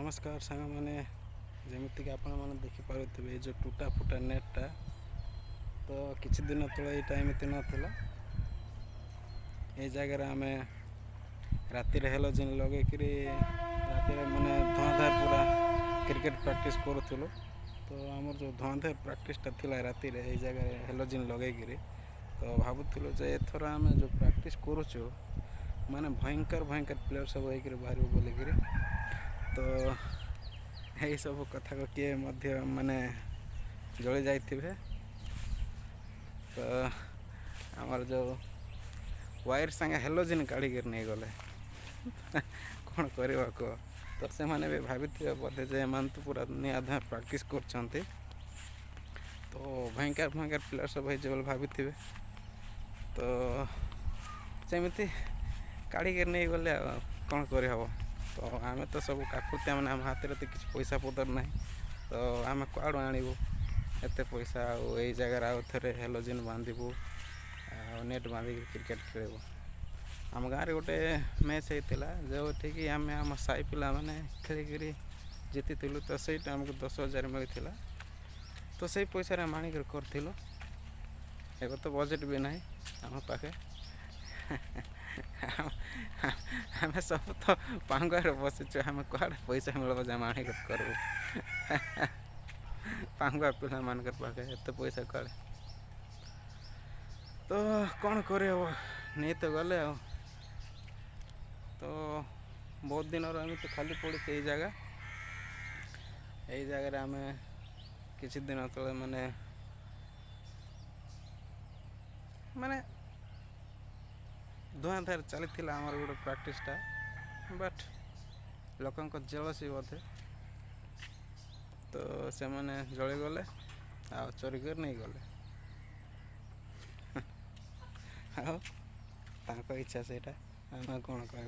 नमस्कार सांग मैंने जमीक आपण मैंने देखिपे जो टूटा फुटा नेटा तो किसी दिन तले यहाँ एमती नाला ये जगार आम राति हेलोजिन लगे राति मानने धुआंधार पूरा क्रिकेट प्रैक्टिस करूँ तो आमर जो धुआंधार प्रैक्टिसटा थी राति जगह हेलोजिन लगे तो भावुलु जे एथर आम जो प्रैक्टिस करुचु माने भयंकर भयंकर प्लेयर सब होकर बाहर बोलिकी तो यही सब कथा को किए माने जली जाइए तो आमर जो वायर सांगे हेलोजिन काढ़ी नहीं गले कौन करवा कह तो से मैंने भी भाभी बोधे जे एम तो पूरा निआधा प्रैक्टिस कर तो भयंकर भयंकर प्लेयर सब हो भाभी तो सेमती काढ़ी नहीं गले कौन करहब तो आम तो सब काकुतिया मैंने आम हाथ में तो किसी पैसा पदर ना तो आम कड़ आणबू एत पैसा आई जगार आउ थे हेलोजिन बांधबू नेट बांधिक क्रिकेट खेलबू आम गाँव में गोटे मैच होता जो ठीक आम आम साई पिला मैंने खेलिकी जीति तो सहीटा आमको 10,000 मिलता तो सही पैसा आम आणिक करूँ एब तो बजेट भी ना आम पाखे आम सब तो पांगुआर बसीचु आम कड़े पैसा मिलबो जे आम आणिक करूँ पांगुआ पिला मान पाखे एत पैसा कड़े तो कौन कर नहीं तो गले तो बहुत दिन एम तो खाली पड़ी यही जगह आम किसी दिन तले माने माने धुआंधार चली आमर गोटे प्रैक्टिसटा बट लोक जेलसी बोधे तो से मैंने जली गले आ चोरी कर नहीं गले इच्छा से आम कौन कर।